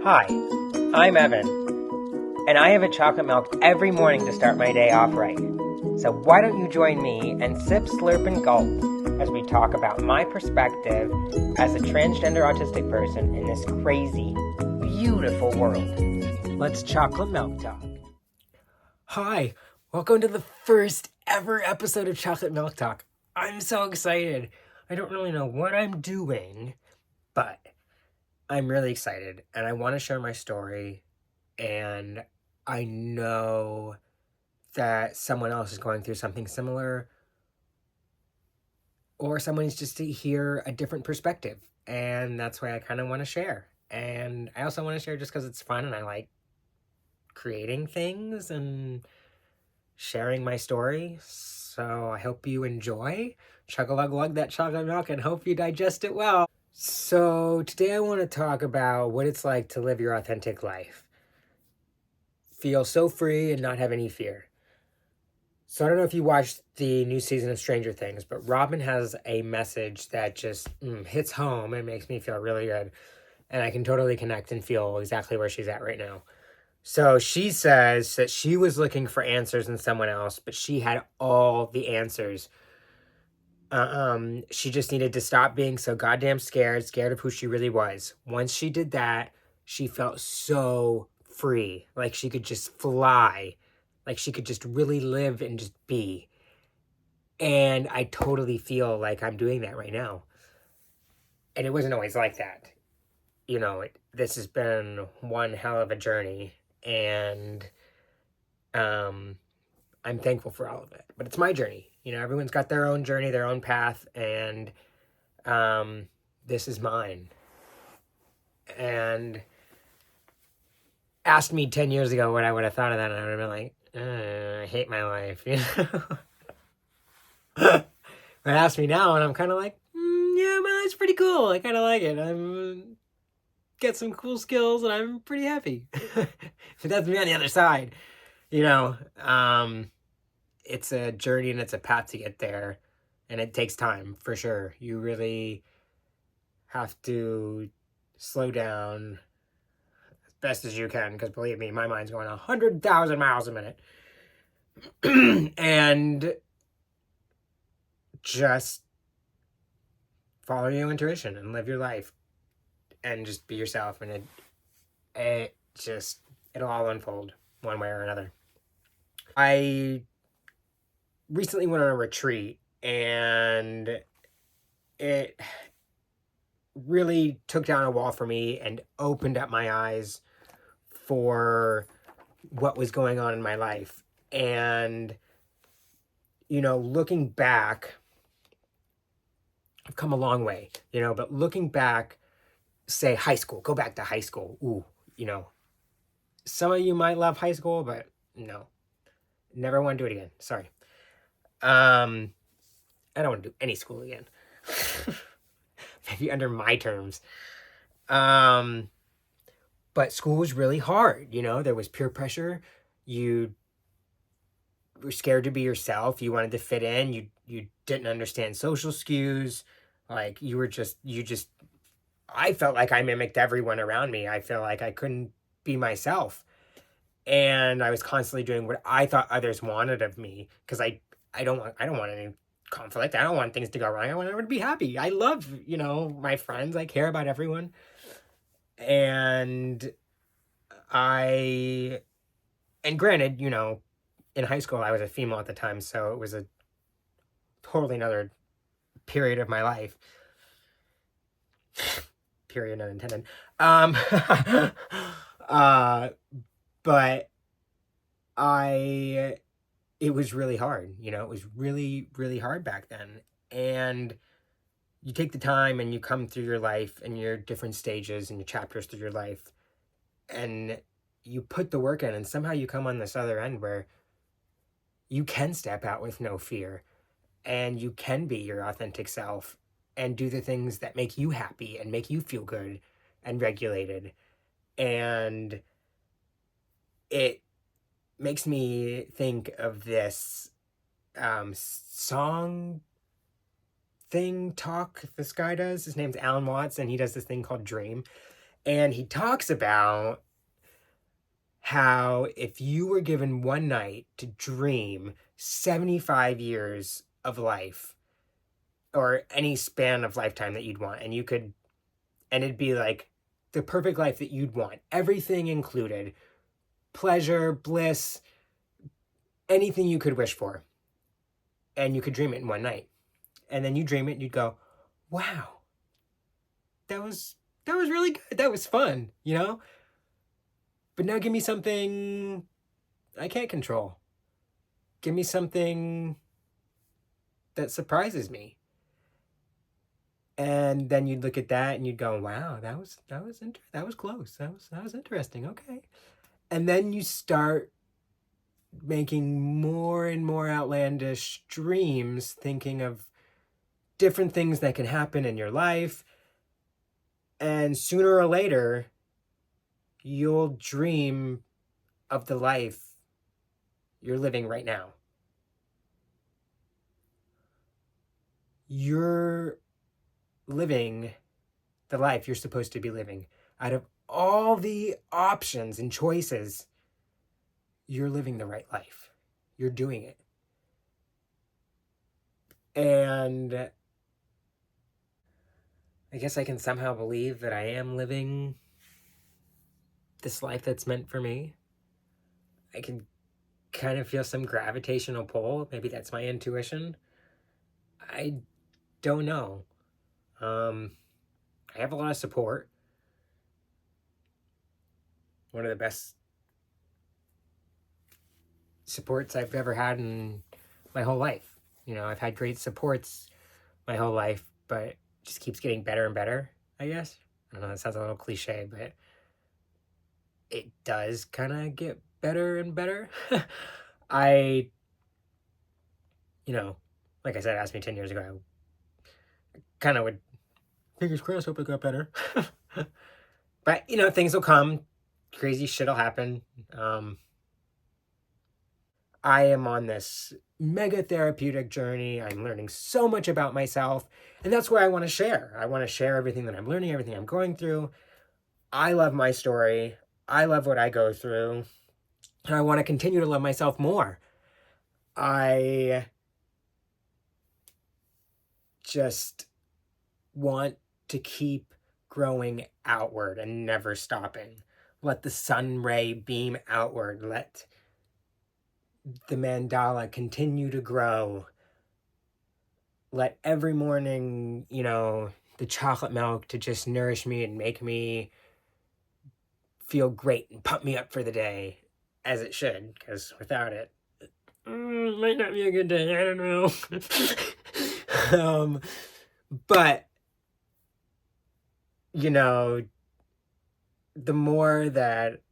Hi, I'm Evan, and I have a chocolate milk every morning to start my day off right. So why don't you join me and sip, slurp, and gulp as we talk about my perspective as a transgender autistic person in this crazy, beautiful world. Let's chocolate milk talk. Hi, welcome to the first ever episode of Chocolate Milk Talk. I'm so excited. I don't really know what I'm doing, but I'm really excited and I want to share my story, and I know that someone else is going through something similar, or someone needs just to hear a different perspective, and that's why I kind of want to share. And I also want to share just because it's fun and I like creating things and sharing my story. So I hope you enjoy. Chug-a-lug-lug that chocolate milk and hope you digest it well. So today I want to talk about what it's like to live your authentic life. Feel so free and not have any fear. So I don't know if you watched the new season of Stranger Things, but Robin has a message that just hits home and makes me feel really good. And I can totally connect and feel exactly where she's at right now. So she says that she was looking for answers in someone else, but she had all the answers. She just needed to stop being so goddamn scared of who she really was. Once she did that, she felt so free, like she could just fly, like she could just really live and just be. And I totally feel like I'm doing that right now. And it wasn't always like that. This has been one hell of a journey, and I'm thankful for all of it. But it's my journey. Everyone's got their own journey, their own path, and this is mine. And asked me 10 years ago what I would have thought of that, and I would have been like, I hate my life, But asked me now, and I'm kind of like, yeah, my life's pretty cool. I kind of like it. I'm get some cool skills, and I'm pretty happy. But that's me on the other side, you know. It's a journey and it's a path to get there, and it takes time for sure. You really have to slow down as best as you can, because believe me, my mind's going 100,000 miles a minute. And just follow your intuition and live your life and just be yourself, and it'll all unfold one way or another. I recently went on a retreat, and it really took down a wall for me and opened up my eyes for what was going on in my life. And looking back, I've come a long way, but looking back, say high school, go back to high school. Ooh, some of you might love high school, but no, never want to do it again. Sorry. I don't want to do any school again. Maybe under my terms. But school was really hard. There was peer pressure. You were scared to be yourself. You wanted to fit in. You didn't understand social cues. Like I felt like I mimicked everyone around me. I felt like I couldn't be myself. And I was constantly doing what I thought others wanted of me, because I don't want any conflict. I don't want things to go wrong. I want everyone to be happy. I love, my friends. I care about everyone. And granted, in high school I was a female at the time, so it was a totally another period of my life. Period not intended. But it was really hard. It was really, really hard back then. And you take the time and you come through your life and your different stages and your chapters through your life, and you put the work in, and somehow you come on this other end where you can step out with no fear, and you can be your authentic self and do the things that make you happy and make you feel good and regulated. And it makes me think of this song thing talk this guy does. His name's Alan Watts, and he does this thing called Dream. And he talks about how if you were given one night to dream 75 years of life or any span of lifetime that you'd want, and it'd be like the perfect life that you'd want, everything included, pleasure, bliss, anything you could wish for, and you could dream it in one night. And then you dream it and you'd go, wow, that was really good. That was fun, you know? But now give me something I can't control. Give me something that surprises me. And then you'd look at that and you'd go, wow, that was close. That was interesting. Okay. And then you start making more and more outlandish dreams, thinking of different things that can happen in your life. And sooner or later, you'll dream of the life you're living right now. You're living the life you're supposed to be living. Out of all the options and choices, you're living the right life. You're doing it. And I guess I can somehow believe that I am living this life that's meant for me. I can kind of feel some gravitational pull. Maybe that's my intuition. I don't know. I have a lot of support. One of the best supports I've ever had in my whole life. You know, I've had great supports my whole life, but it just keeps getting better and better, I guess. I don't know, that sounds a little cliche, but it does kind of get better and better. I, like I said, asked me 10 years ago, I kind of would, fingers crossed, hope it got better. But, things will come. Crazy shit will happen. I am on this mega therapeutic journey. I'm learning so much about myself. And that's what I want to share. I want to share everything that I'm learning, everything I'm going through. I love my story. I love what I go through. And I want to continue to love myself more. I just want to keep growing outward and never stopping. Let the sun ray beam outward. Let the mandala continue to grow. Let every morning, the chocolate milk to just nourish me and make me feel great and pump me up for the day, as it should, because without it, it might not be a good day. I don't know. But, the more that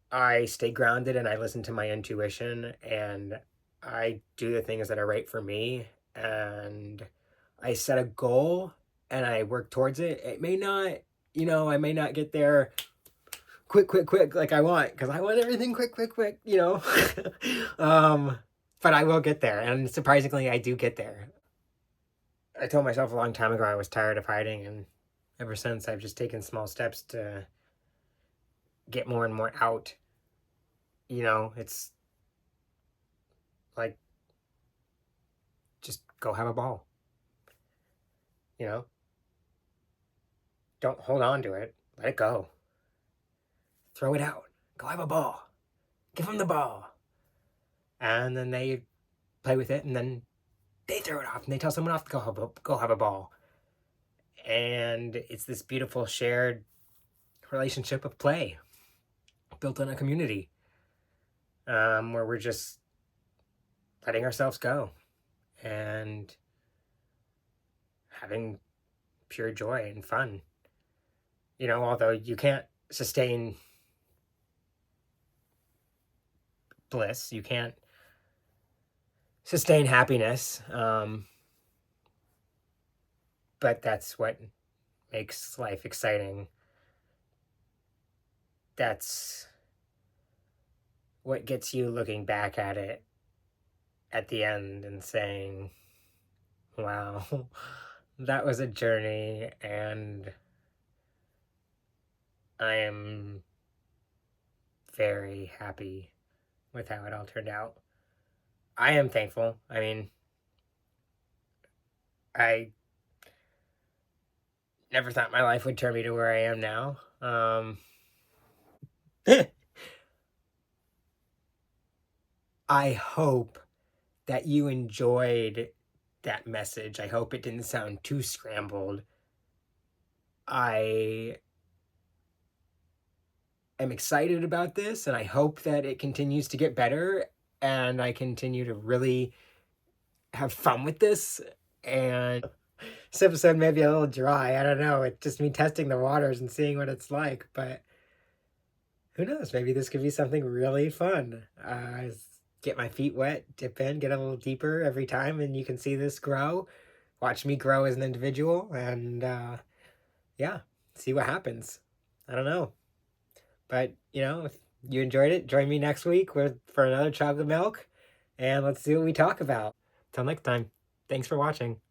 I stay grounded and I listen to my intuition and I do the things that are right for me and I set a goal and I work towards it, it may not, I may not get there quick like I want, because I want everything quick, but I will get there, and surprisingly, I do get there. I told myself a long time ago I was tired of hiding, and ever since, I've just taken small steps to get more and more out. It's like, just go have a ball. Don't hold on to it. Let it go. Throw it out. Go have a ball. Give them the ball. And then they play with it, and then they throw it off, and they tell someone else to go have a ball. And it's this beautiful shared relationship of play built in a community, where we're just letting ourselves go and having pure joy and fun. Although you can't sustain bliss, you can't sustain happiness, but that's what makes life exciting. That's what gets you looking back at it at the end and saying, wow, that was a journey, and I am very happy with how it all turned out. I am thankful. I mean, I never thought my life would turn me to where I am now. I hope that you enjoyed that message. I hope it didn't sound too scrambled. I am excited about this, and I hope that it continues to get better, and I continue to really have fun with this. And this episode may be a little dry. I don't know. It's just me testing the waters and seeing what it's like, but who knows? Maybe this could be something really fun. Get my feet wet, dip in, get a little deeper every time, and you can see this grow. Watch me grow as an individual, and yeah, see what happens. I don't know. But, if you enjoyed it, join me next week for another chocolate milk, and let's see what we talk about. Till next time, thanks for watching.